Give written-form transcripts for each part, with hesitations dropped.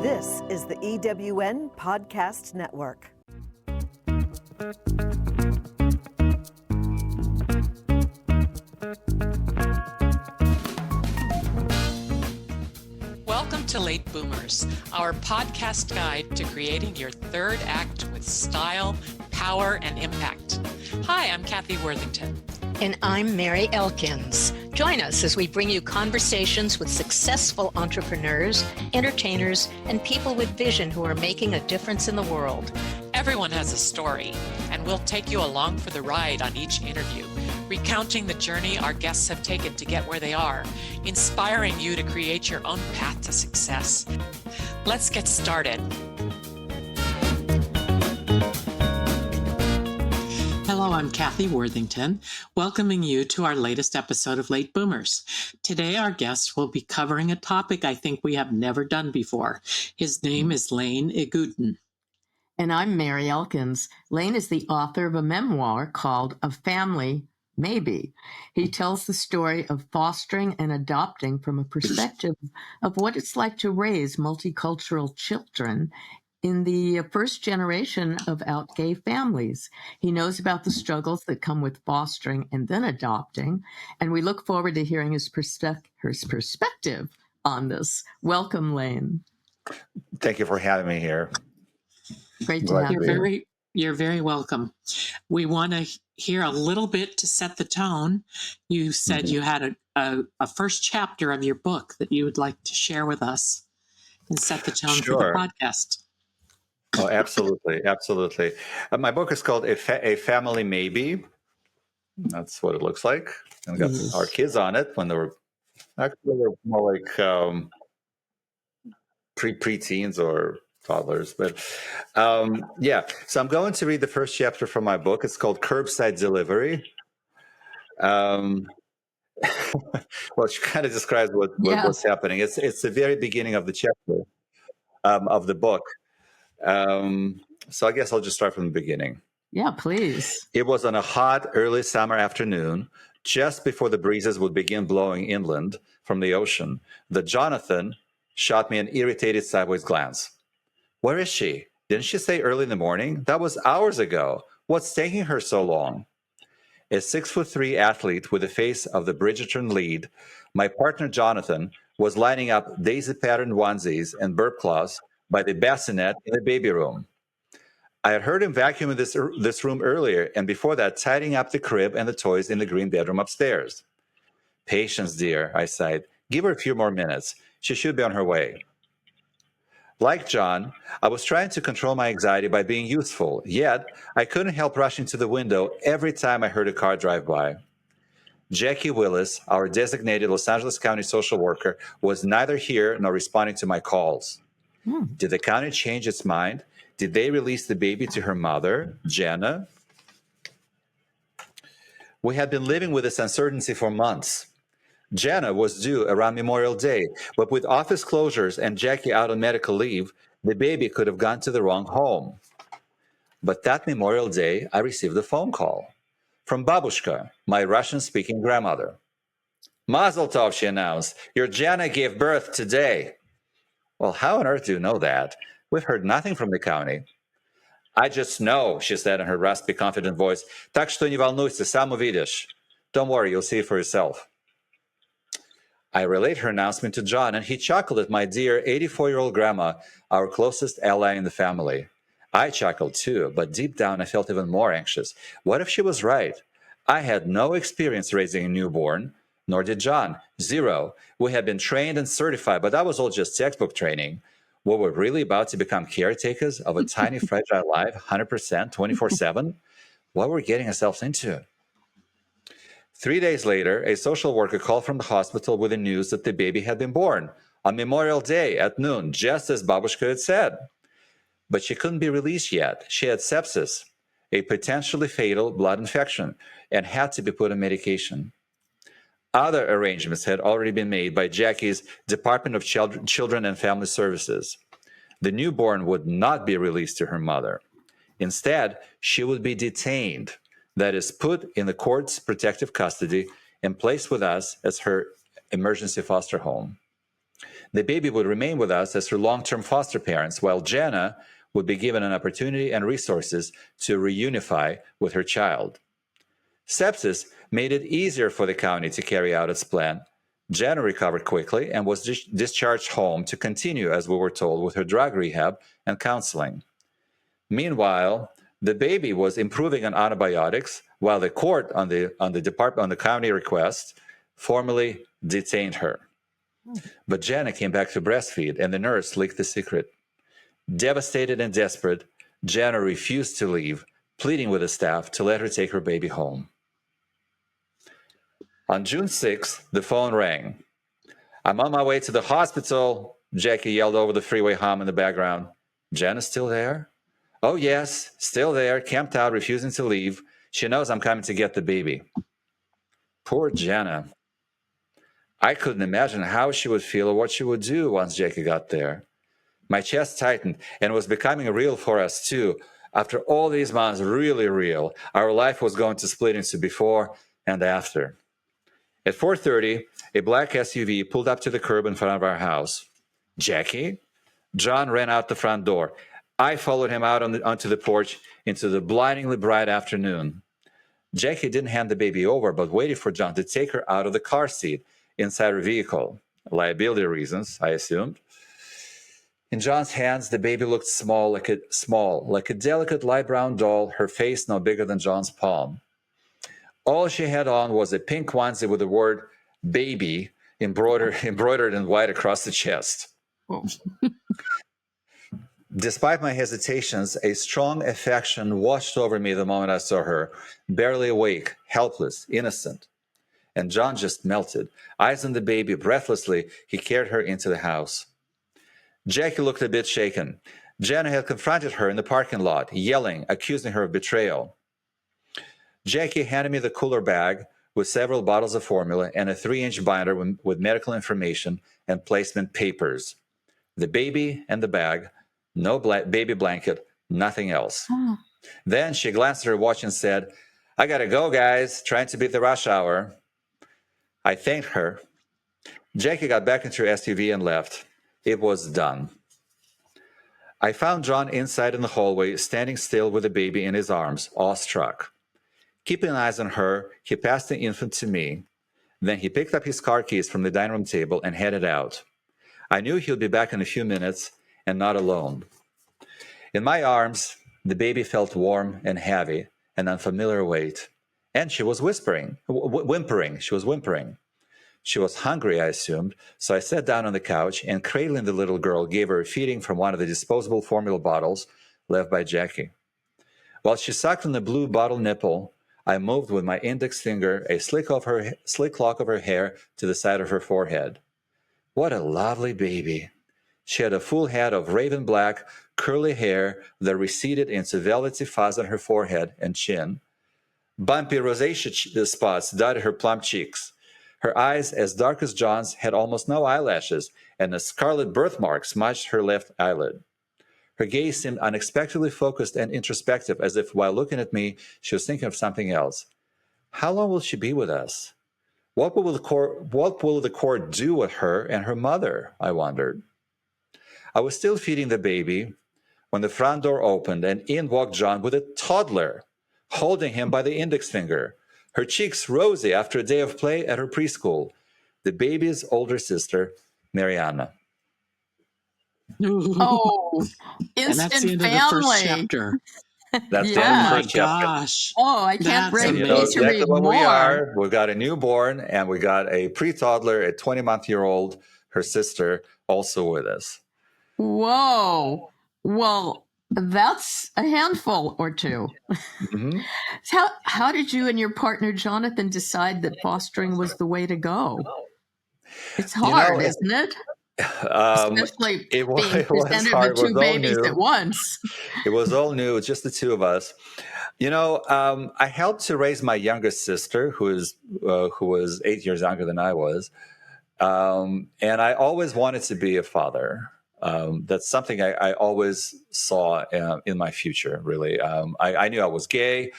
This is the EWN Podcast Network. Welcome to Late Boomers, our podcast guide to creating your third act with style, power, and impact. Hi, I'm Cathy Worthington. And I'm Mary Elkins. Join us as we bring you conversations with successful entrepreneurs, entertainers, and people with vision who are making a difference in the world. Everyone has a story, and we'll take you along for the ride on each interview, recounting the journey our guests have taken to get where they are, inspiring you to create your own path to success. Let's get started. Hello, I'm Cathy Worthington, welcoming you to our latest episode of Late Boomers. Today, our guest will be covering a topic I think we have never done before. His name is Lane Igoudin. And I'm Mary Elkins. Lane is the author of a memoir called A Family, Maybe. He tells the story of fostering and adopting from a perspective of what it's like to raise multicultural children in the first generation of out gay families. He knows about the struggles that come with fostering and then adopting, and we look forward to hearing his perspective on this. Welcome, Lane. Thank you for having me here. Great to have you. You're very welcome. We want to hear a little bit to set the tone. You said you had a first chapter of your book that you would like to share with us and set the tone for the podcast. Oh, absolutely. Absolutely. My book is called A Family Maybe. That's what it looks like. And we got our kids on it when they were more like pre-teens or toddlers. But yeah, so I'm going to read the first chapter from my book. It's called Curbside Delivery. Well, she kind of describes what's happening. It's the very beginning of the chapter of the book. So I guess I'll just start from the beginning. Yeah, please. It was on a hot, early summer afternoon, just before the breezes would begin blowing inland from the ocean, that Jonathan shot me an irritated sideways glance. Where is she? Didn't she say early in the morning? That was hours ago. What's taking her so long? A 6'3" athlete with the face of the Bridgerton lead, my partner Jonathan was lining up daisy-patterned onesies and burp cloths by the bassinet in the baby room. I had heard him vacuuming this room earlier, and before that, tidying up the crib and the toys in the green bedroom upstairs. Patience, dear, I sighed. Give her a few more minutes. She should be on her way. Like John, I was trying to control my anxiety by being useful, yet I couldn't help rushing to the window every time I heard a car drive by. Jackie Willis, our designated Los Angeles County social worker, was neither here nor responding to my calls. Did the county change its mind? Did they release the baby to her mother, Jenna? We had been living with this uncertainty for months. Jenna was due around Memorial Day, but with office closures and Jackie out on medical leave, the baby could have gone to the wrong home. But that Memorial Day, I received a phone call from Babushka, my Russian-speaking grandmother. Mazel tov, she announced. Your Jenna gave birth today. Well, how on earth do you know that? We've heard nothing from the county. I just know, she said in her raspy, confident voice. Так что не волнуйся, сам увидишь. Don't worry, you'll see it for yourself. I relayed her announcement to John, and he chuckled at my dear 84-year-old grandma, our closest ally in the family. I chuckled too, but deep down I felt even more anxious. What if she was right? I had no experience raising a newborn, nor did John. Zero. We had been trained and certified, but that was all just textbook training. Were we really about to become caretakers of a tiny, fragile life, 100%, 24/7? What were we getting ourselves into? 3 days later, a social worker called from the hospital with the news that the baby had been born on Memorial Day at noon, just as Babushka had said. But she couldn't be released yet. She had sepsis, a potentially fatal blood infection, and had to be put on medication. Other arrangements had already been made by Jackie's Department of Children and Family Services. The newborn would not be released to her mother. Instead, she would be detained, that is, put in the court's protective custody and placed with us as her emergency foster home. The baby would remain with us as her long-term foster parents, while Jana would be given an opportunity and resources to reunify with her child. Sepsis made it easier for the county to carry out its plan. Jana recovered quickly and was discharged home to continue, as we were told, with her drug rehab and counseling. Meanwhile, the baby was improving on antibiotics, while the court, on the county request, formally detained her. But Jana came back to breastfeed, and the nurse leaked the secret. Devastated and desperate, Jana refused to leave, pleading with the staff to let her take her baby home. On June 6th, the phone rang. "I'm on my way to the hospital," Jackie yelled over the freeway hum in the background. "Jana's still there?" "Oh, yes, still there, camped out, refusing to leave. She knows I'm coming to get the baby." Poor Jana. I couldn't imagine how she would feel or what she would do once Jackie got there. My chest tightened, and it was becoming real for us too. After all these months, really real, our life was going to split into before and after. At 4:30, a black SUV pulled up to the curb in front of our house. "Jackie?" John ran out the front door. I followed him out onto the porch into the blindingly bright afternoon. Jackie didn't hand the baby over, but waited for John to take her out of the car seat inside her vehicle. Liability reasons, I assumed. In John's hands, the baby looked small, like a delicate light brown doll, her face no bigger than John's palm. All she had on was a pink onesie with the word "baby" embroidered in white across the chest. Oh. Despite my hesitations, a strong affection washed over me the moment I saw her, barely awake, helpless, innocent. And John just melted. Eyes on the baby, breathlessly, he carried her into the house. Jackie looked a bit shaken. Jana had confronted her in the parking lot, yelling, accusing her of betrayal. Jackie handed me the cooler bag with several bottles of formula and a 3-inch binder with medical information and placement papers. The baby and the bag, no baby blanket, nothing else. Then she glanced at her watch and said, "I gotta go, guys, trying to beat the rush hour." I thanked her. Jackie got back into her SUV and left. It was done. I found John inside in the hallway, standing still with the baby in his arms, awestruck. Keeping eyes on her, he passed the infant to me. Then he picked up his car keys from the dining room table and headed out. I knew he'll be back in a few minutes and not alone. In my arms, the baby felt warm and heavy, an unfamiliar weight. And she was whimpering. She was whimpering. She was hungry, I assumed, so I sat down on the couch and, cradling the little girl, gave her a feeding from one of the disposable formula bottles left by Jackie. While she sucked on the blue bottle nipple, I moved with my index finger a slick lock of her hair to the side of her forehead. What a lovely baby. She had a full head of raven black, curly hair that receded into velvety fuzz on her forehead and chin. Bumpy rosacea spots dotted her plump cheeks. Her eyes, as dark as John's, had almost no eyelashes, and a scarlet birthmark smudged her left eyelid. Her gaze seemed unexpectedly focused and introspective, as if while looking at me, she was thinking of something else. How long will she be with us? What will the court do with her and her mother? I wondered. I was still feeding the baby when the front door opened, and in walked John with a toddler, holding him by the index finger, her cheeks rosy after a day of play at her preschool, the baby's older sister, Mariana. Oh, And that's the instant end of the first family. chapter. That's the Yeah. end of Oh the my first chapter. gosh. Oh, I can't That's wait And you know to amazing. exactly read what we more. are. We've got a newborn, and we got a pre-toddler, a 20-month-old, her sister, also with us. Whoa. Well, that's a handful or two. Mm-hmm. How did you and your partner Jonathan decide that fostering was the way to go? It's hard, isn't it? Especially It was being presented hard. with It was two all babies new. at once. It was all new, just the two of us. I helped to raise my youngest sister, who was 8 years younger than I was, and I always wanted to be a father. That's something I always saw in my future. Really, I knew I was gay.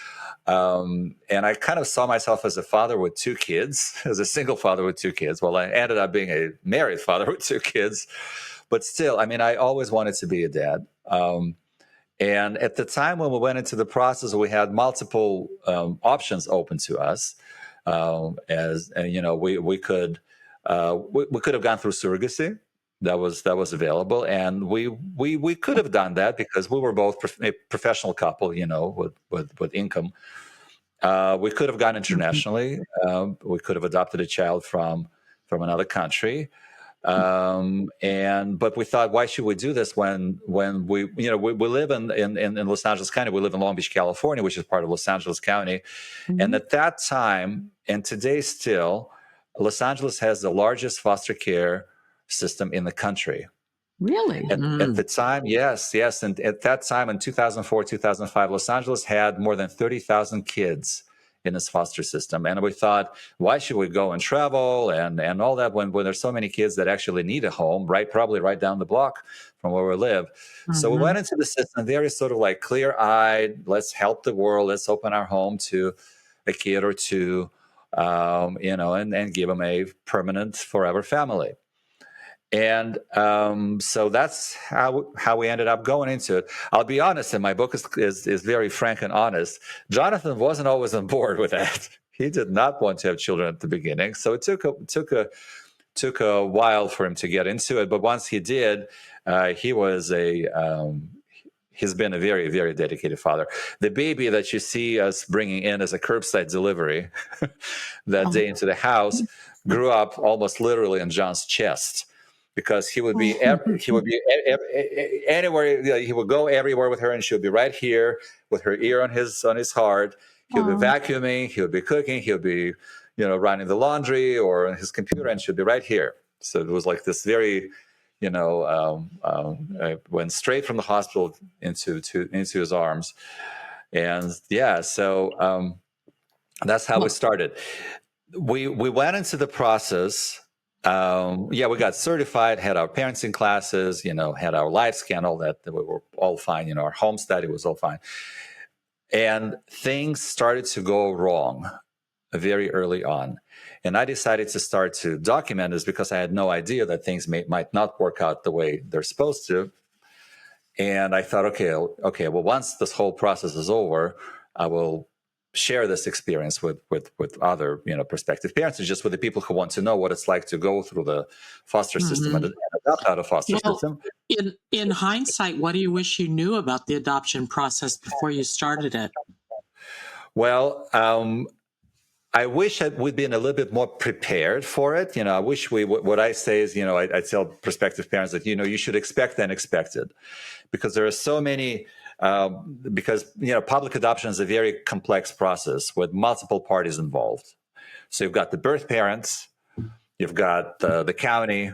And I kind of saw myself as a father with two kids, as a single father with two kids. Well, I ended up being a married father with two kids. But still, I mean, I always wanted to be a dad. And at the time when we went into the process, we had multiple options open to us. We could have gone through surrogacy. That was available, and we could have done that because we were both a professional couple, with income. We could have gone internationally. We could have adopted a child from another country. But we thought, why should we do this when we live in Los Angeles County? We live in Long Beach, California, which is part of Los Angeles County. And at that time, and today still, Los Angeles has the largest foster care system in the country. Really? At the time, yes. And at that time in 2004, 2005, Los Angeles had more than 30,000 kids in this foster system. And we thought, why should we go and travel and all that when there's so many kids that actually need a home, probably right down the block from where we live. So we went into the system very sort of like clear-eyed, let's help the world, let's open our home to a kid or two, and give them a permanent forever family. And so that's how we ended up going into it. I'll be honest, and my book is very frank and honest. Jonathan wasn't always on board with that. He did not want to have children at the beginning, so it took a while for him to get into it. But once he did, he's been a very, very dedicated father. The baby that you see us bringing in as a curbside delivery that day into the house grew up almost literally in John's chest. Because he would be anywhere. He would go everywhere with her, and she would be right here with her ear on his heart. He would be vacuuming. He would be cooking. He would be, running the laundry or on his computer, and she'd be right here. So it was like this very, went straight from the hospital into his arms, and so that's how we started. We went into the process. We got certified, had our parenting classes, had our life scan, all that. We were all fine. Our home study was all fine. And things started to go wrong very early on. And I decided to start to document this because I had no idea that things might not work out the way they're supposed to. And I thought, okay, well, once this whole process is over, I will share this experience with other prospective parents, and just with the people who want to know what it's like to go through the foster system and adopt out of foster system. In hindsight, what do you wish you knew about the adoption process before you started it? Well, I wish we'd been a little bit more prepared for it. I wish what I say is, I tell prospective parents that, you should expect the unexpected, because there are so many. Because public adoption is a very complex process with multiple parties involved. So you've got the birth parents, you've got the county,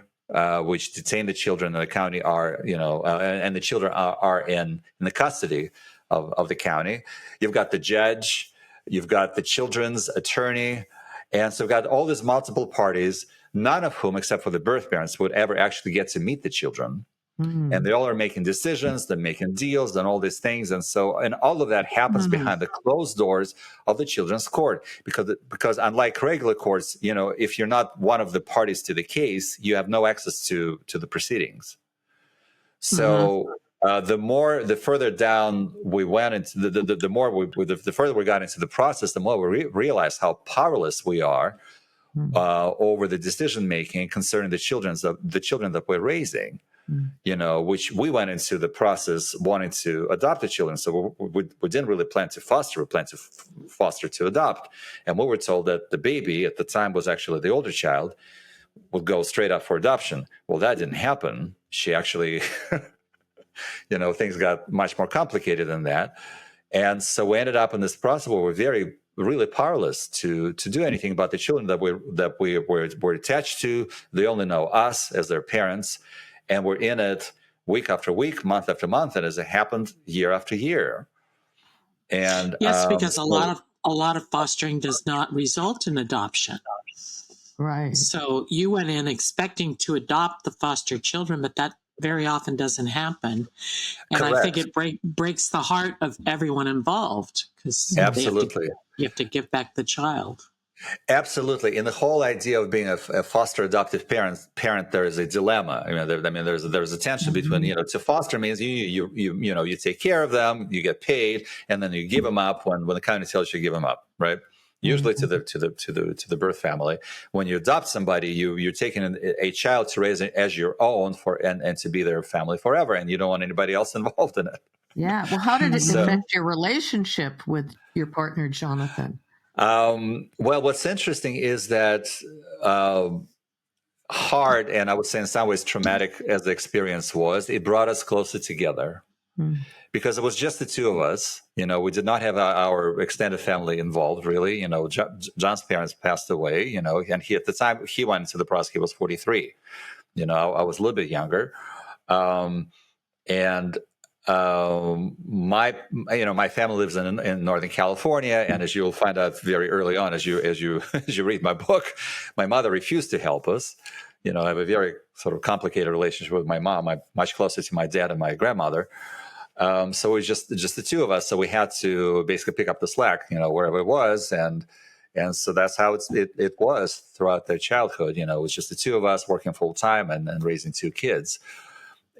which detain the children, and the county are, and the children are in the custody of the county. You've got the judge, you've got the children's attorney, and so we've got all these multiple parties, none of whom, except for the birth parents, would ever actually get to meet the children. And they all are making decisions, they're making deals, and all these things. And all of that happens behind the closed doors of the children's court. Because unlike regular courts, if you're not one of the parties to the case, you have no access to the proceedings. So the further down we went into the further we got into the process, the more we realized how powerless we are over the decision making concerning the children that we're raising. Which we went into the process wanting to adopt the children. So we didn't really plan to foster. We planned to foster to adopt. And we were told that the baby at the time was actually the older child, would go straight up for adoption. Well, that didn't happen. She actually, things got much more complicated than that. And so we ended up in this process where we're really powerless to do anything about the children that we're attached to. They only know us as their parents. And we're in it week after week, month after month, and as it happened year after year. And yes, because a lot of fostering does not result in adoption. Right. So you went in expecting to adopt the foster children, but that very often doesn't happen. And I think Correct. it breaks the heart of everyone involved because Absolutely. you have to give back the child. Absolutely. In the whole idea of being a foster adoptive parent, there is a dilemma. There's a tension between, to foster means you take care of them, you get paid, and then you give them up when the county tells you to give them up, right? Usually to the birth family. When you adopt somebody, you're taking a child to raise it as your own and to be their family forever, and you don't want anybody else involved in it. Yeah. Well, how did it So, affect your relationship with your partner, Jonathan? well, what's interesting is that hard, and I would say in some ways traumatic as the experience was, it brought us closer together because it was just the two of us. We did not have our extended family involved, really. John's parents passed away, and at the time he went into the process, he was 43. I was a little bit younger. And my family lives in Northern California, and as you'll find out very early on, as you read my book, my mother refused to help us. I have a very sort of complicated relationship with my mom. I'm much closer to my dad and my grandmother. So it was just the two of us. So we had to basically pick up the slack, wherever it was, and so that's how it was throughout their childhood. It was just the two of us working full time and raising two kids.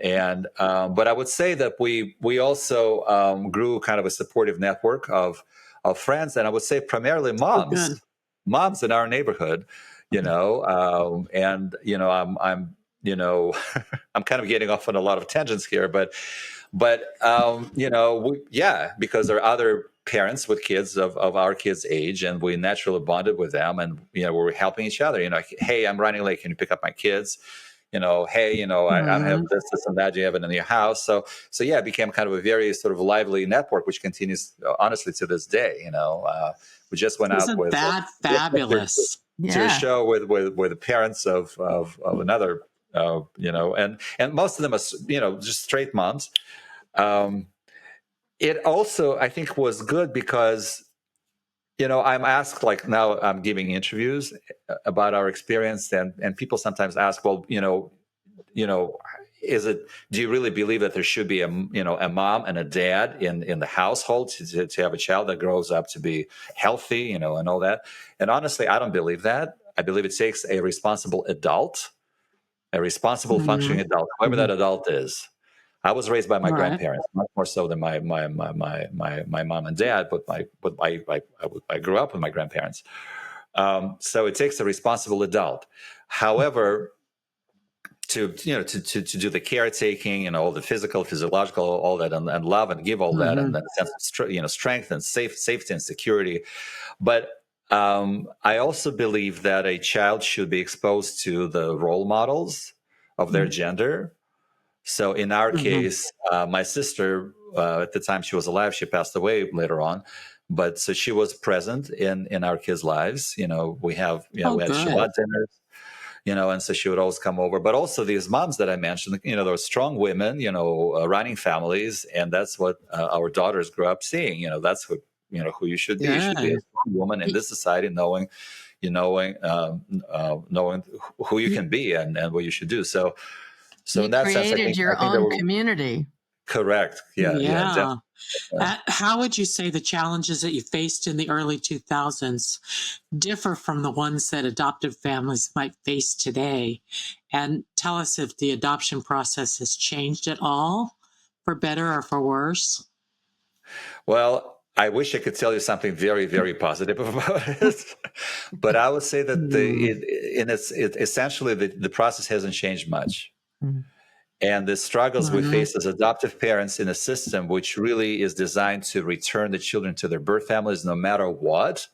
And but I would say that we also grew kind of a supportive network of friends, and I would say primarily moms in our neighborhood. And I'm I'm kind of getting off on a lot of tangents here, but because there are other parents with kids of our kids' age, and we naturally bonded with them, and we were helping each other. Hey, I'm running late. Can you pick up my kids? Hey, I have this and that. Do you have it in your house? So yeah, it became kind of a very sort of lively network, which continues honestly to this day. We just went out with that fabulous to a show with the parents of another, and most of them are just straight moms. It also, I think, was good because I'm asked, like, now I'm giving interviews about our experience, and people sometimes ask, well, is it? Do you really believe that there should be a mom and a dad in the household to have a child that grows up to be healthy, and all that? And honestly, I don't believe that. I believe it takes a responsible adult, a responsible functioning adult, whoever that adult is. I was raised by my grandparents, much more so than my mom and dad, but I grew up with my grandparents. So it takes a responsible adult. However, to do the caretaking and all the physical, physiological, all that, and love and give all that, and that sense of strength and safety and security. But I also believe that a child should be exposed to the role models of their gender. So in our case, my sister, at the time she was alive, she passed away later on, but so she was present in our kids' lives. We had Shabbat dinners, and so she would always come over. But also these moms that I mentioned, there were strong women, running families, and that's what our daughters grew up seeing. That's who you should be. You should be a strong woman in this society, knowing who you can be and what you should do. So in that sense, I think your own community. Correct. Yeah. How would you say the challenges that you faced in the early 2000s differ from the ones that adoptive families might face today? And tell us if the adoption process has changed at all, for better or for worse. Well, I wish I could tell you something very, very positive about it, but I would say that essentially the process hasn't changed much. And the struggles we face as adoptive parents in a system which really is designed to return the children to their birth families no matter what.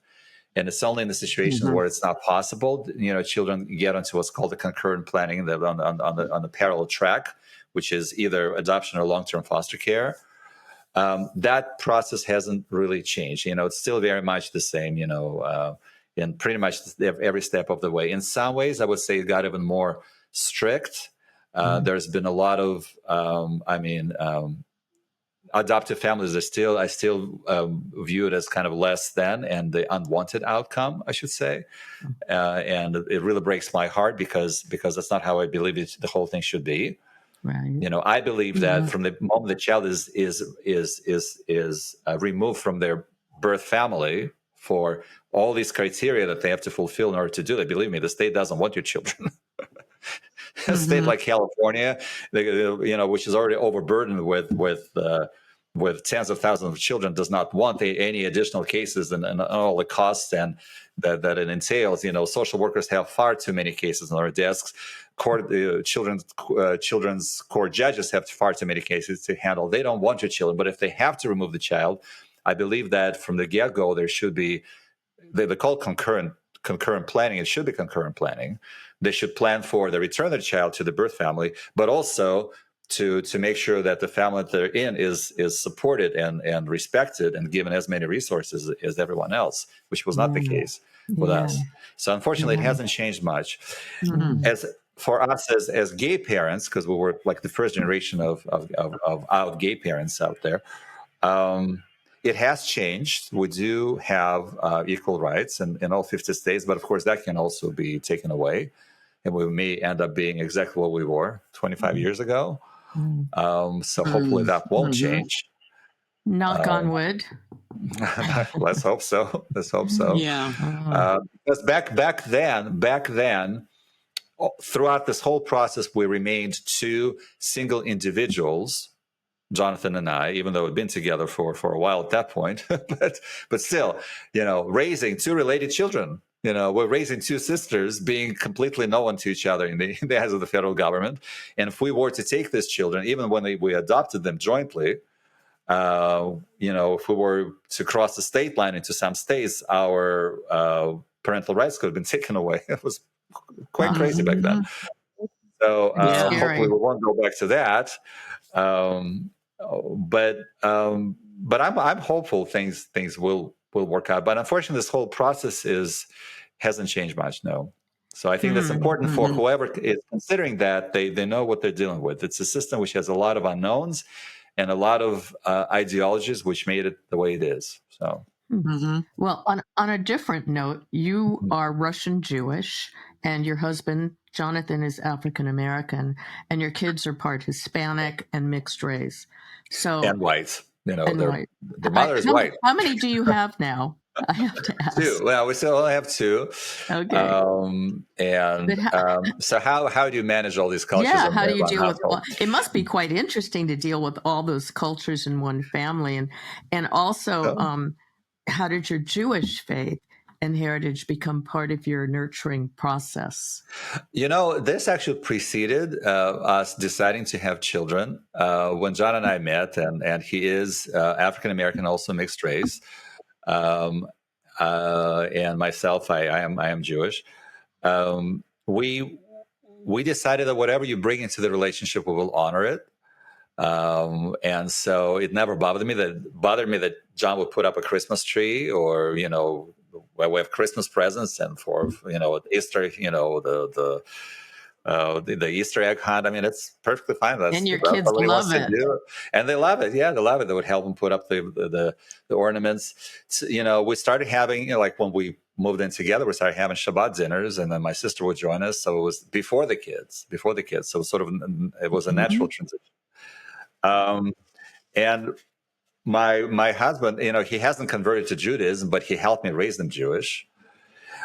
And it's only in the situations where it's not possible, children get onto what's called the concurrent planning on the parallel track, which is either adoption or long-term foster care. That process hasn't really changed. It's still very much the same, in pretty much every step of the way. In some ways, I would say it got even more strict. There's been a lot of, adoptive families I still view it as kind of less than, and the unwanted outcome, I should say. And it really breaks my heart because that's not how I believe the whole thing should be. Right. I believe that Yeah. from the moment the child is removed from their birth family for all these criteria that they have to fulfill in order to do it. Believe me, the state doesn't want your children. A state Mm-hmm. like California, which is already overburdened with tens of thousands of children, does not want any additional cases and all the costs and that it entails. Social workers have far too many cases on their desks. Children's court judges have far too many cases to handle. They don't want your children, but if they have to remove the child, I believe that from the get-go there should be, they call concurrent planning. It should be concurrent planning. They should plan for the return of the child to the birth family, but also to make sure that the family that they're in is supported and respected and given as many resources as everyone else, which was not the case with Yeah. us. So unfortunately, Yeah. it hasn't changed much. Mm-hmm. As for us as gay parents, because we were like the first generation of out gay parents out there, it has changed. We do have equal rights in all 50 states, but of course that can also be taken away, and we may end up being exactly what we were 25 years ago. So hopefully that won't change. Knock on wood. Let's hope so. Let's hope so. Yeah. Because back then, throughout this whole process, we remained two single individuals, Jonathan and I, even though we'd been together for a while at that point, but still, raising two related children. We're raising two sisters, being completely known to each other in the eyes of the federal government. And if we were to take these children, even when we adopted them jointly, if we were to cross the state line into some states, our parental rights could have been taken away. It was quite crazy back then. So hopefully we won't go back to that. But I'm hopeful things will work out. But unfortunately, this whole process hasn't changed much. No. So I think that's important for whoever is considering that they know what they're dealing with. It's a system which has a lot of unknowns and a lot of ideologies which made it the way it is. So. Well, on a different note, you are Russian Jewish, and your husband Jonathan is African American, and your kids are part Hispanic and mixed race. And white. White. The mother is white. How many do you have now? I have to ask. Two. Well, we still only have two. Okay. So how do you manage all these cultures? Yeah, how do you deal with? It must be quite interesting to deal with all those cultures in one family, and also, how did your Jewish faith and heritage become part of your nurturing process? This actually preceded us deciding to have children. When John and I met, and he is African American, also mixed race. And myself, I am Jewish. We decided that whatever you bring into the relationship, we will honor it. And so it never bothered me that John would put up a Christmas tree, or where we have Christmas presents, and for Easter, the Easter egg hunt. I mean, it's perfectly fine. And your kids love it. And they love it. Yeah, they love it. They would help them put up the ornaments. So, we started having, like when we moved in together, we started having Shabbat dinners, and then my sister would join us. So it was before the kids. So it was a natural transition. And my husband, he hasn't converted to Judaism, but he helped me raise them Jewish.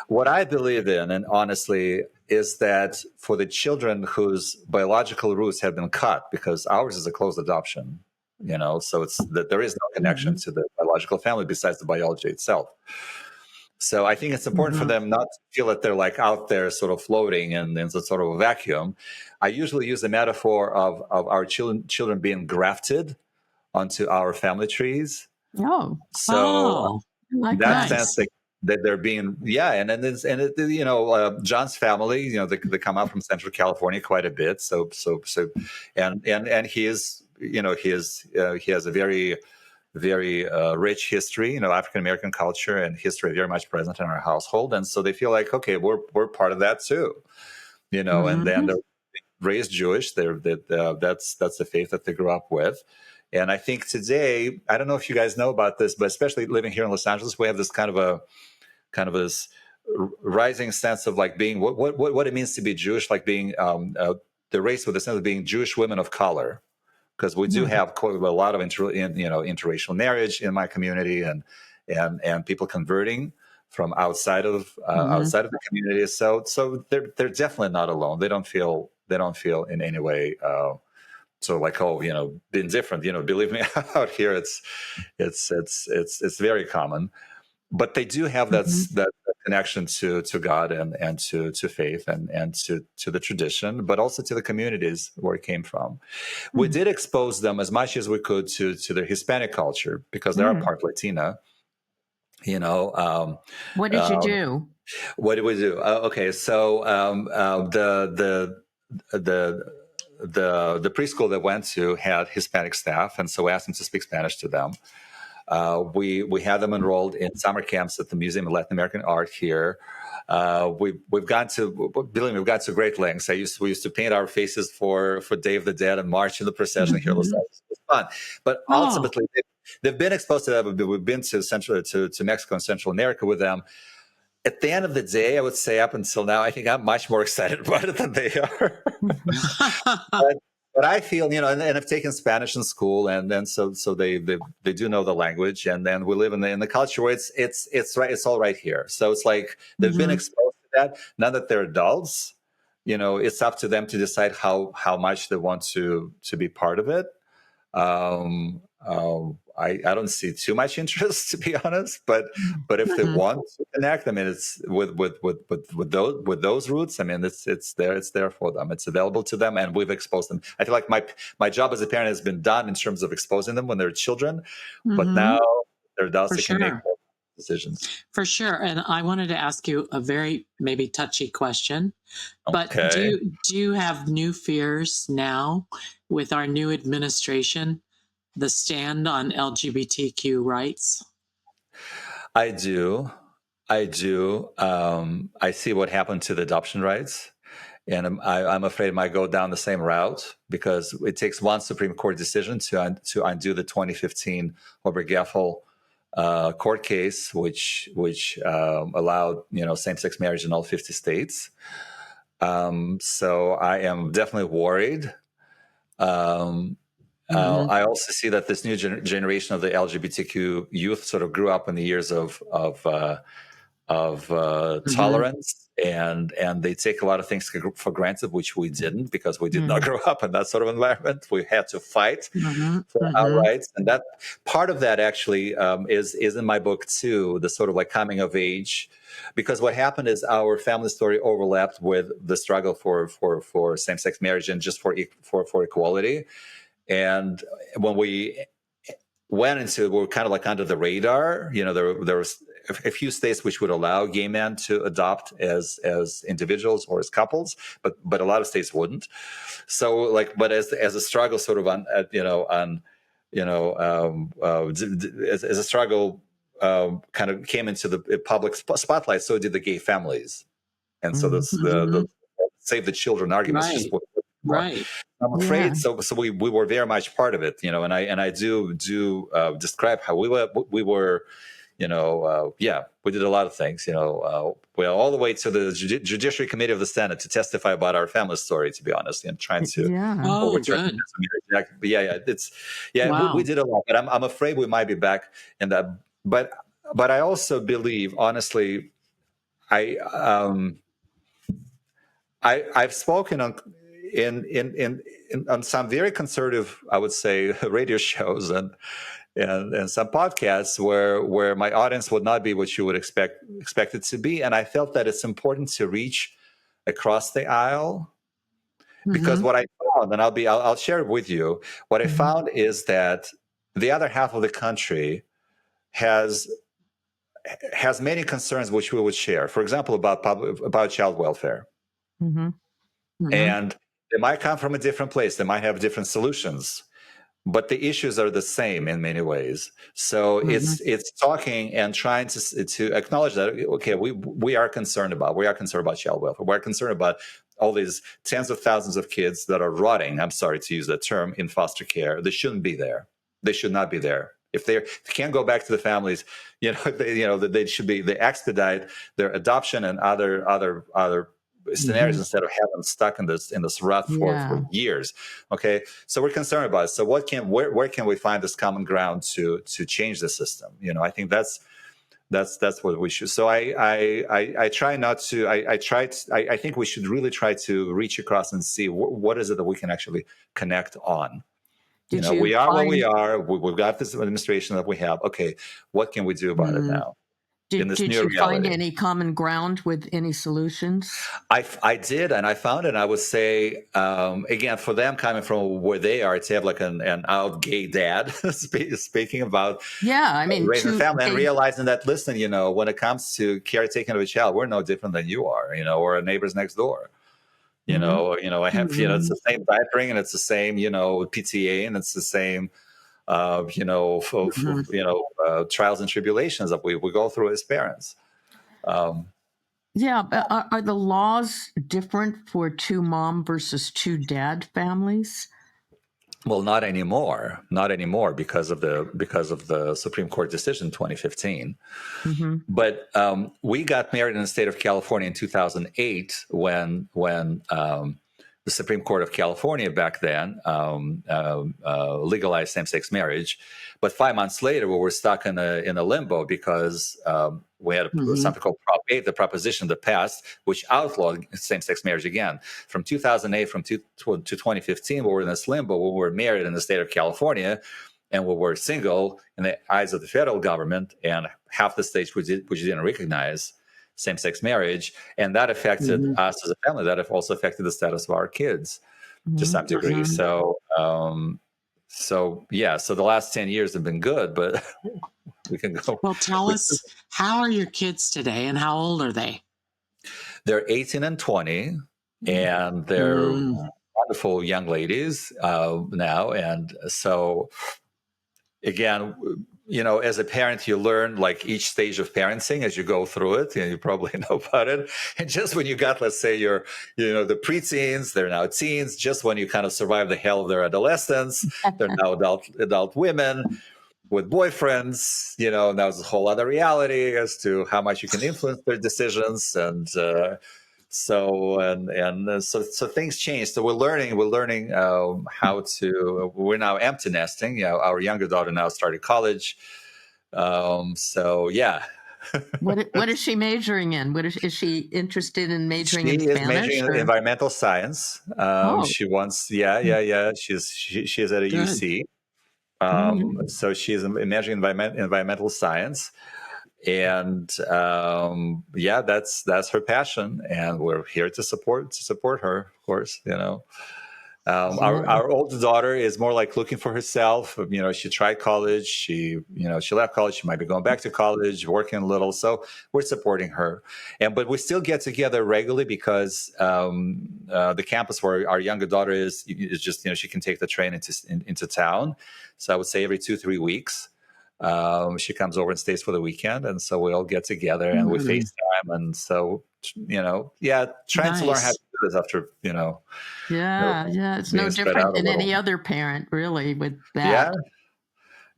What I believe in, and honestly, is that for the children whose biological roots have been cut, because ours is a closed adoption, so it's that there is no connection to the biological family besides the biology itself. So I think it's important for them not to feel that they're like out there sort of floating in some sort of a vacuum. I usually use the metaphor of our children being grafted onto our family trees. So in that sense, that they're being, John's family, they come out from Central California quite a bit. So and he is, he has a very, very rich history, African American culture and history very much present in our household, and so they feel like, okay, we're part of that too, and then they're raised Jewish. That's the faith that they grew up with. And I think today, I don't know if you guys know about this, but especially living here in Los Angeles, we have this kind of this rising sense of like being what it means to be Jewish, like being the race with the sense of being Jewish women of color, because we do have quite a lot of interracial marriage in my community, and people converting from outside of the community. So they're definitely not alone. They don't feel in any way like, oh, being different. Believe me, out here it's very common. But they do have that connection to God and to faith and to the tradition, but also to the communities where it came from. We did expose them as much as we could to their Hispanic culture, because they are part Latina. What did you do? What did we do? Okay, so the preschool that went to had Hispanic staff, and so we asked them to speak Spanish to them. We had them enrolled in summer camps at the Museum of Latin American Art here. We've gone to great lengths. We used to paint our faces for Day of the Dead and march in the procession here. It was fun, but ultimately they've been exposed to that. We've been to Mexico and Central America with them. At the end of the day, I would say up until now, I think I'm much more excited about it than they are. But I feel, and I've taken Spanish in school, and then so they do know the language, and then we live in the culture where it's all right here. So it's like they've been exposed to that. Now that they're adults, it's up to them to decide how much they want to be part of it. I don't see too much interest, to be honest, but if they want to connect, I mean, it's with those roots. I mean, it's there for them. It's available to them, and we've exposed them. I feel like my job as a parent has been done in terms of exposing them when they're children, but now they're adults that can make more decisions. For sure. And I wanted to ask you a very maybe touchy question, but do you have new fears now with our new administration, the stand on LGBTQ rights? I do. I see what happened to the adoption rights, and I'm afraid it might go down the same route, because it takes one Supreme Court decision to undo the 2015 Obergefell court case, which allowed same-sex marriage in all 50 states. So I am definitely worried. I also see that this new generation of the LGBTQ youth sort of grew up in the years of tolerance, and they take a lot of things for granted, which we didn't, because we did not grow up in that sort of environment. We had to fight for our rights, and that part of that actually is in my book too. The sort of like coming of age, because what happened is our family story overlapped with the struggle for same-sex marriage and just for equality. And when we went into it, we were kind of like under the radar. There was a few states which would allow gay men to adopt as individuals or as couples, but a lot of states wouldn't. So but as a struggle sort of as a struggle kind of came into the public spotlight, so did the gay families, and so the Save the Children arguments just were. Right. I'm afraid so we were very much part of it, and I do describe how we were, we did a lot of things, all the way to the Judiciary Committee of the Senate to testify about our family story, to be honest, and trying to overturn the Wow. We did a lot, but I'm afraid we might be back in that. But I also believe, honestly, I've spoken on some very conservative, I would say, radio shows and some podcasts where my audience would not be what you would expect it to be, and I felt that it's important to reach across the aisle, because what I found, and I'll share it with you. What I found is that the other half of the country has many concerns which we would share. For example, about child welfare. And they might come from a different place. They might have different solutions, but the issues are the same in many ways. So it's talking and trying to acknowledge that, okay, we are concerned about child welfare. We're concerned about all these tens of thousands of kids that are rotting, I'm sorry to use that term, in foster care. They shouldn't be there. They should not be there. If they can't go back to the families, they should be, they expedite their adoption and other scenarios instead of having stuck in this rut for years. Okay, so we're concerned about it. So where can we find this common ground to change the system? I think that's what we should. So I try not to. I think we should really try to reach across and see what is it that we can actually connect on. We are where we are. We've got this administration that we have. Okay, what can we do about it now? Did you find any common ground with any solutions? I did, and I found it. And I would say, again, for them coming from where they are, to have like an out gay dad speaking about raising a family and realizing that, listen, when it comes to caretaking of a child, we're no different than you are, or our neighbors next door. I have, it's the same diapering and it's the same, PTA, and it's the same, trials and tribulations that we go through as parents. But are the laws different for two mom versus two dad families? Well, not anymore. Not anymore because of the Supreme Court decision in 2015. But we got married in the state of California in 2008 when the Supreme Court of California back then legalized same-sex marriage. But 5 months later, we were stuck in a limbo because we had something called Prop 8, the proposition that passed, which outlawed same-sex marriage again. From 2008 to 2015, we were in this limbo. We were married in the state of California, and we were single in the eyes of the federal government, and half the states which didn't recognize same-sex marriage, and that affected us as a family. That also affected the status of our kids to some degree. So the last 10 years have been good, but we can go. Well, tell us, how are your kids today, and how old are they? They're 18 and 20, and they're wonderful young ladies now. And so, again, as a parent, you learn like each stage of parenting as you go through it, and you probably know about it. And just when you got, let's say, the preteens, they're now teens, just when you kind of survive the hell of their adolescence, they're now adult women with boyfriends, now there's a whole other reality as to how much you can influence their decisions. And so things change. So we're learning how to. We're now empty nesting. Our younger daughter now started college. What is she majoring in? Is she interested in majoring in Spanish? She is majoring in environmental science. She wants. She is at a UC. So she's majoring in environmental science. And that's her passion, and we're here to support her, of course. Our older daughter is more like looking for herself. She tried college, she left college, she might be going back to college, working a little, so we're supporting her. But we still get together regularly because the campus where our younger daughter is just, she can take the train into town. So I would say every 2-3 weeks. She comes over and stays for the weekend, and so we all get together and we FaceTime, and so trying to learn how to do this after it's no different than any other parent, really, with that.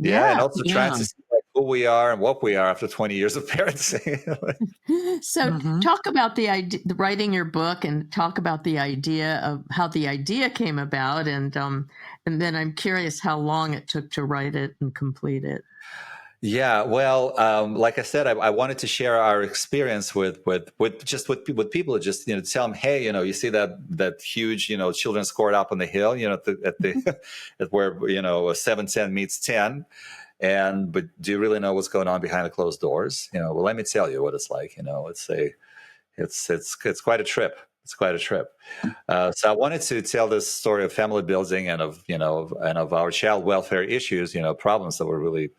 And also trying to see who we are and what we are after 20 years of parenting. So talk about the idea, writing your book, and talk about the idea of how the idea came about, and then I'm curious how long it took to write it and complete it. Yeah, well, like I said, I wanted to share our experience with people. Just tell them, hey, you see that huge children's court up on the hill, at where 7-10 meets 10, but do you really know what's going on behind the closed doors? Well, let me tell you what it's like. It's quite a trip. It's quite a trip. So I wanted to tell this story of family building and of our child welfare issues, problems that we're really,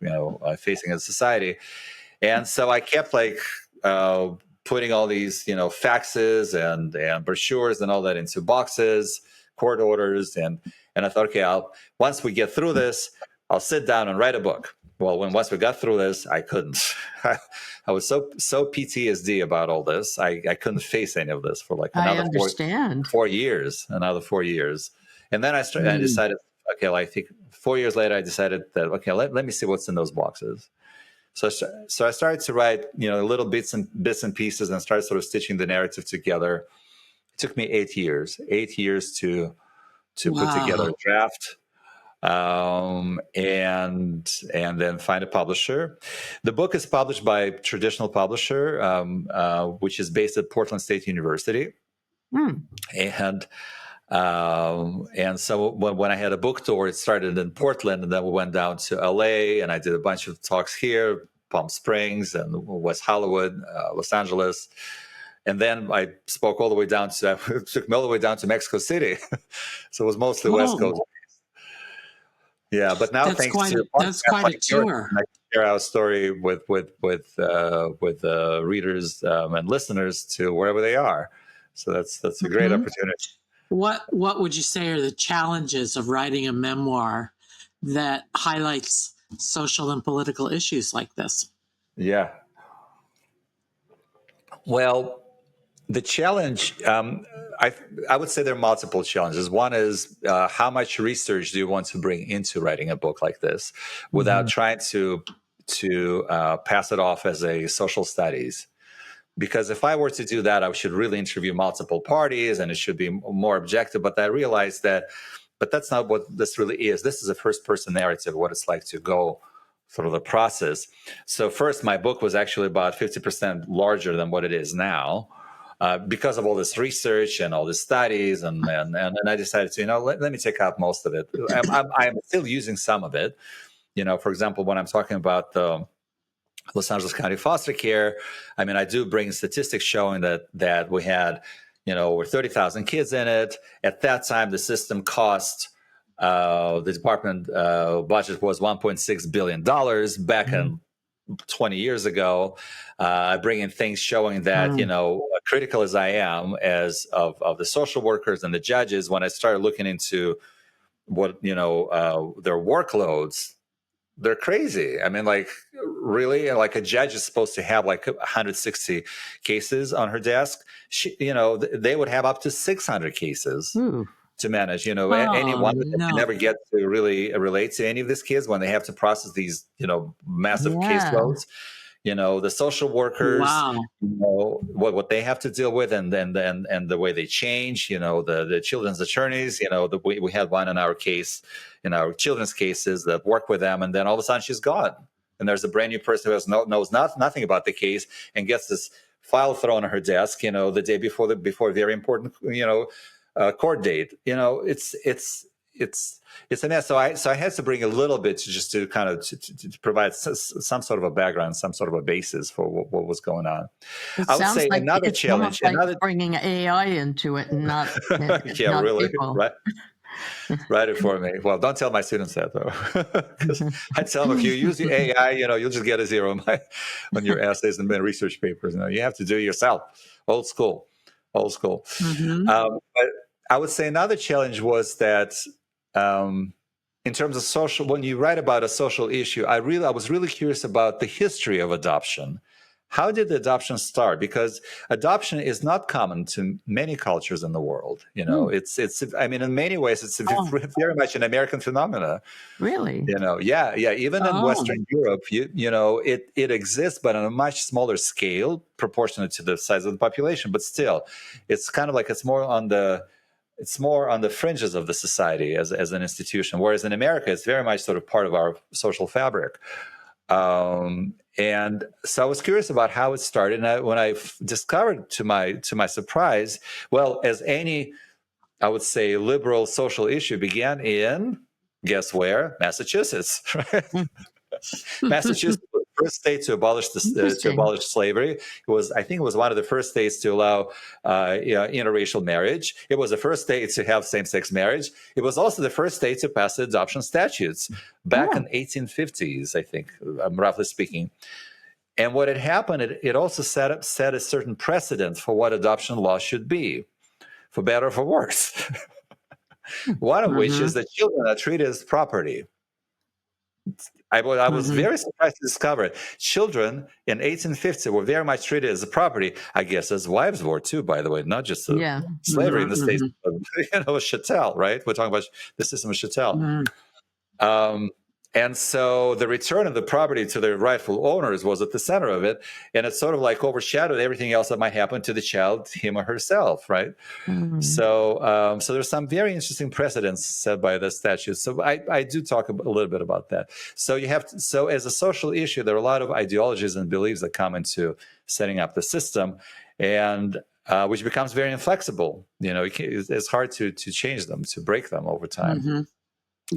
facing as a society. And so I kept putting all these, faxes and brochures and all that into boxes, court orders. And I thought, okay, once we get through this, I'll sit down and write a book. Well, once we got through this, I couldn't. I was so PTSD about all this. I couldn't face any of this for another 4 years. Another 4 years, and then I decided, okay, I think 4 years later, I decided that let me see what's in those boxes. So I started to write little bits and pieces, and started sort of stitching the narrative together. It took me 8 years to put together Wow. a draft, and then find a publisher. The book is published by a traditional publisher, which is based at Portland State University. And so when I had a book tour, it started in Portland, and then we went down to LA, and I did a bunch of talks here, Palm Springs and West Hollywood, Los Angeles. And then I spoke all the way down to, it took me all the way down to Mexico City. So it was mostly West Coast. Yeah, but now That's thanks quite to a, that's quite a tour. I can share our story with readers and listeners to wherever they are. So that's a great opportunity. What would you say are the challenges of writing a memoir that highlights social and political issues like this? Yeah. Well, the challenge, I would say there are multiple challenges. One is how much research do you want to bring into writing a book like this without trying to pass it off as a social studies? Because if I were to do that, I should really interview multiple parties and it should be more objective. But I realized but that's not what this really is. This is a first-person narrative, what it's like to go through the process. So first, my book was actually about 50% larger than what it is now. Because of all this research and all the studies, and I decided to, let me take out most of it. I'm still using some of it. For example, when I'm talking about the Los Angeles County foster care, I mean, I do bring statistics showing that we had, over 30,000 kids in it. At that time, the system cost, the department budget was $1.6 billion back in 20 years ago. I bring in things showing that, critical as I am of the social workers and the judges, when I started looking into what, their workloads, they're crazy. I mean, like, really, like a judge is supposed to have like 160 cases on her desk. They would have up to 600 cases to manage. Anyone can never get to really relate to any of these kids when they have to process these, massive caseloads. The social workers, what they have to deal with, and the way they change. The children's attorneys. We had one in our case, in our children's cases, that work with them, and then all of a sudden she's gone, and there's a brand new person who knows nothing about the case and gets this file thrown on her desk. The day before a very important court date. It's a mess. So I had to bring a little bit to kind of to provide some sort of a background, some sort of a basis for what was going on. I would say like another challenge, like bringing AI into it and not yeah, not really, people. right? Write it for me. Well, don't tell my students that though, because I tell them if you use the AI, you'll just get a zero on your essays and research papers. You have to do it yourself. Old school. But I would say another challenge was that in terms of social, when you write about a social issue, I was really curious about the history of adoption. How did the adoption start? Because adoption is not common to many cultures in the world. It's I mean, in many ways, it's very much an American phenomenon. Really? Yeah. Even in Western Europe, it exists, but on a much smaller scale, proportionate to the size of the population. But still, it's kind of like it's more on the fringes of the society as an institution. Whereas in America, it's very much sort of part of our social fabric. And so I was curious about how it started. And when I discovered, to my surprise, well, as any, I would say, liberal social issue began in, guess where? Massachusetts. Right? Massachusetts was the first state to abolish slavery. I think it was one of the first states to allow interracial marriage. It was the first state to have same-sex marriage. It was also the first state to pass the adoption statutes back in 1850s, I think, roughly speaking. And what had happened, it also set a certain precedent for what adoption law should be, for better or for worse. One of which is that children are treated as property. I was very surprised to discover it. Children in 1850 were very much treated as a property, I guess, as wives were too, by the way, not just slavery in the States, but, chattel, right? We're talking about the system of chattel. And so the return of the property to the rightful owners was at the center of it. And it sort of like overshadowed everything else that might happen to the child, him or herself, right? So there's some very interesting precedents set by the statute. So I do talk a little bit about that. So so as a social issue, there are a lot of ideologies and beliefs that come into setting up the system, and which becomes very inflexible. It's hard to change them, to break them over time.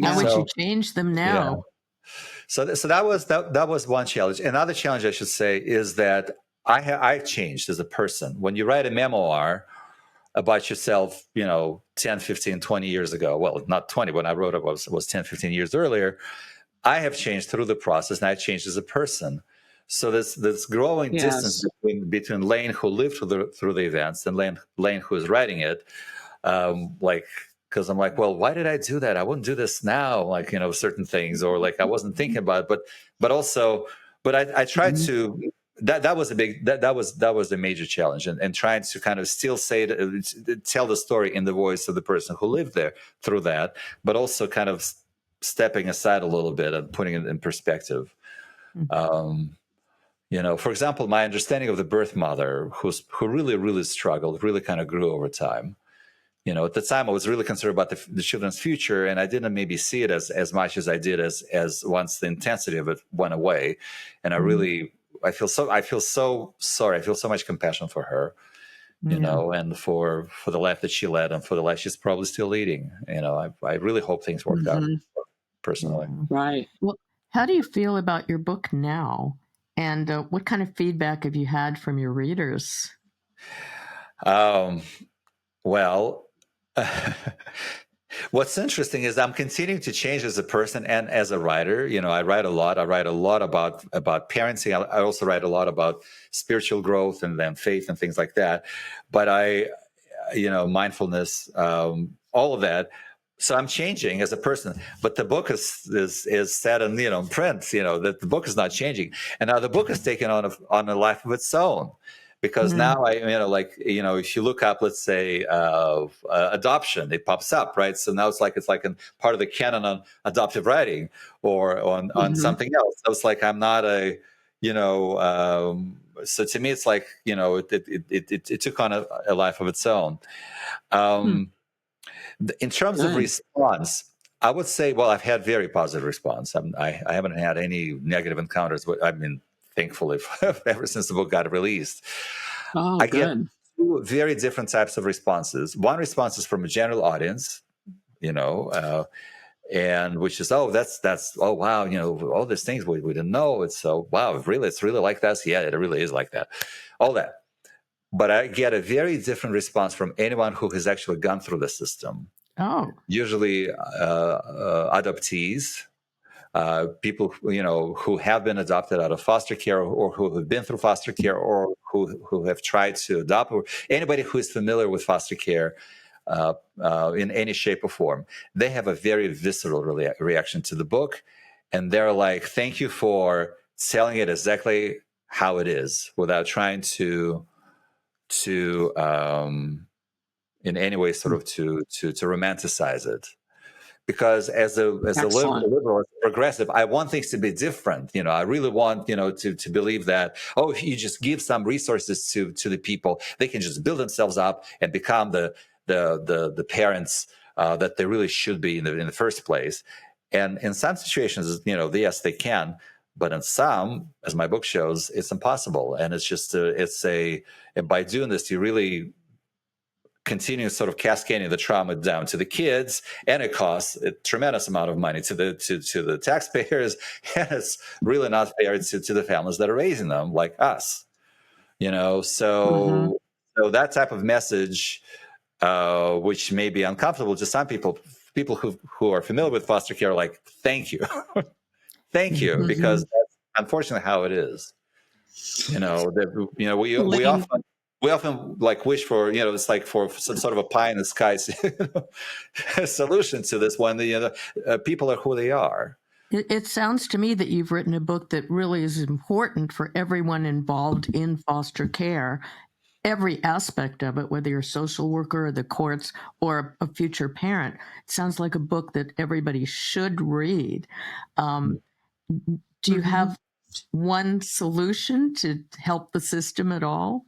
How would you change them now? Yeah. So that was one challenge. Another challenge, I should say, is that I changed as a person. When you write a memoir about yourself, 10, 15, 20 years ago, well, not 20, when I wrote it was 10, 15 years earlier, I have changed through the process, and I changed as a person. So this growing distance between Lane, who lived through the events, and Lane who is writing it, because I'm like, well, why did I do that? I wouldn't do this now, certain things, or like I wasn't thinking about it, but I tried to. That was a major challenge, and trying to kind of still tell the story in the voice of the person who lived there through that, but also kind of stepping aside a little bit and putting it in perspective. For example, my understanding of the birth mother, who really, really struggled, really kind of grew over time. At the time, I was really concerned about the children's future, and I didn't maybe see it as much as I did as once the intensity of it went away, and I feel so sorry. I feel so much compassion for her, and for the life that she led, and for the life she's probably still leading. I really hope things worked out personally. Right. Well, how do you feel about your book now? And what kind of feedback have you had from your readers? Well, what's interesting is I'm continuing to change as a person and as a writer. I write a lot. I write a lot about parenting. I also write a lot about spiritual growth and then faith and things like that. But mindfulness, all of that. So I'm changing as a person, but the book is set in print. That the book is not changing, and now the book is taken on a life of its own. Because now if you look up, let's say, adoption, it pops up, right? So now it's like part of the canon on adoptive writing or on something else. So it's like I'm not a, so to me, it's like, it took on a life of its own. In terms of response, I would say, well, I've had very positive response. I haven't had any negative encounters. Thankfully, ever since the book got released. I get two very different types of responses. One response is from a general audience, and which is, oh wow, all these things we didn't know. It's so wow, it's really like that. Yeah, it really is like that. All that. But I get a very different response from anyone who has actually gone through the system. Oh, usually adoptees. People who have been adopted out of foster care, or who have been through foster care, or who have tried to adopt, or anybody who is familiar with foster care in any shape or form. They have a very visceral reaction to the book, and they're like, thank you for telling it exactly how it is without trying to in any way sort of to romanticize it. Because as a liberal, as a progressive, I want things to be different. I really want, to believe that, if you just give some resources to the people, they can just build themselves up and become the parents that they really should be in the first place. And in some situations, yes, they can, but in some, as my book shows, it's impossible. And it's just and by doing this, you really continue sort of cascading the trauma down to the kids, and it costs a tremendous amount of money to the taxpayers, and it's really not fair to the families that are raising them, like us. So that type of message, which may be uncomfortable to some people who are familiar with foster care, are like, thank you, thank you, because that's unfortunately how it is. We often wish for, it's like for some sort of a pie in the sky solution to this when people are who they are. It sounds to me that you've written a book that really is important for everyone involved in foster care, every aspect of it, whether you're a social worker or the courts or a future parent. It sounds like a book that everybody should read. Do you have one solution to help the system at all?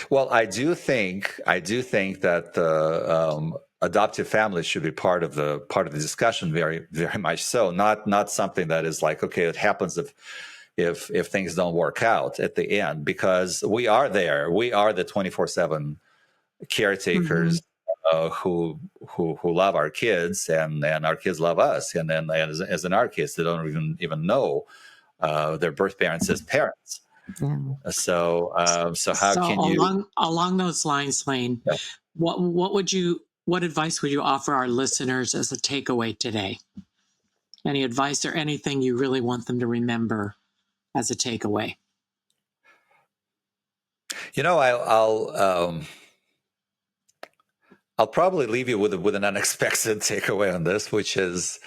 Well, I do think that the adoptive family should be part of the discussion, very, very much so. Not something that is like, okay, it happens if things don't work out at the end, because we are there. We are the 24/7 caretakers who love our kids, and our kids love us, and then as in our case, they don't even know their birth parents as parents. Yeah. So how can you along those lines, Lane? Yeah. What advice would you offer our listeners as a takeaway today? Any advice or anything you really want them to remember as a takeaway? I'll probably leave you with an unexpected takeaway on this, which is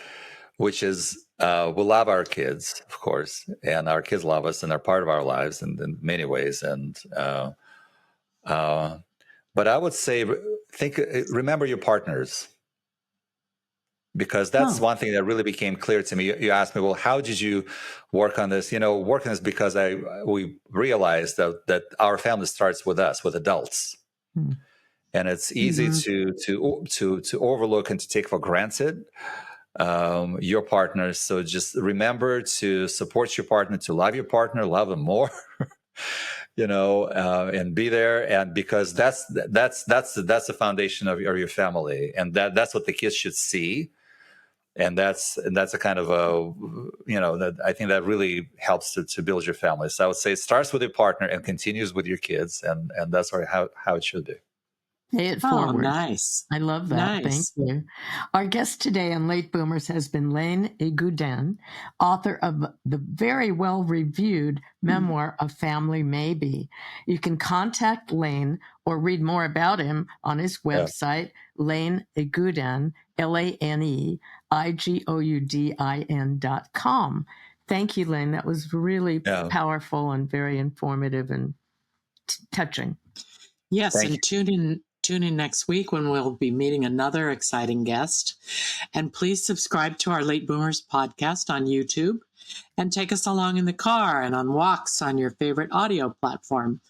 we love our kids, of course, and our kids love us, and they're part of our lives in many ways. And but I would say, remember your partners, because that's one thing that really became clear to me. You asked me, well, how did you work on this? Work on this because we realized that our family starts with us, with adults. And it's easy to overlook and to take for granted your partner. So just remember to support your partner, to love your partner, love them more, and be there. And because that's the foundation of your family, and that's what the kids should see. And that's a kind of that I think that really helps to build your family. So I would say it starts with your partner and continues with your kids, and that's how it should be. Pay it forward. Oh, nice. I love that. Nice. Thank you. Our guest today on Late Boomers has been Lane Igoudin, author of the very well-reviewed memoir, A Family Maybe. You can contact Lane or read more about him on his website, Lane Igoudin, LaneIgoudin.com. Thank you, Lane. That was really powerful and very informative and touching. Yes, and tune in next week when we'll be meeting another exciting guest. And please subscribe to our Late Boomers podcast on YouTube, and take us along in the car and on walks on your favorite audio platform.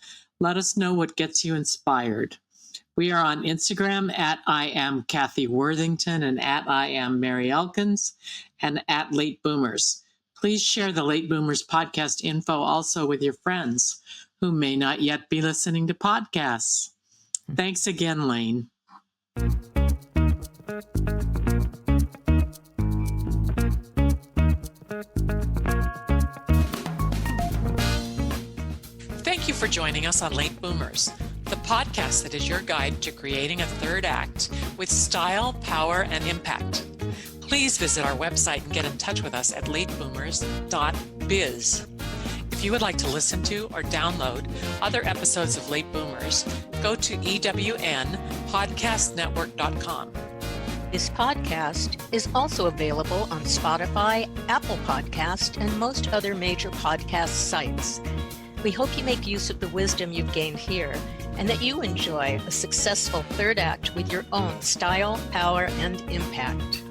Let us know what gets you inspired. We are on Instagram at I am Cathy Worthington, and at I am Mary Elkins, and at Late Boomers. Please share the Late Boomers podcast info also with your friends who may not yet be listening to podcasts. Thanks again, Lane. Thank you for joining us on Late Boomers, the podcast that is your guide to creating a third act with style, power, and impact. Please visit our website and get in touch with us at lateboomers.biz. If you would like to listen to or download other episodes of Late Boomers, go to ewnpodcastnetwork.com. This podcast is also available on Spotify, Apple Podcast, and most other major podcast sites. We hope you make use of the wisdom you've gained here, and that you enjoy a successful third act with your own style, power, and impact.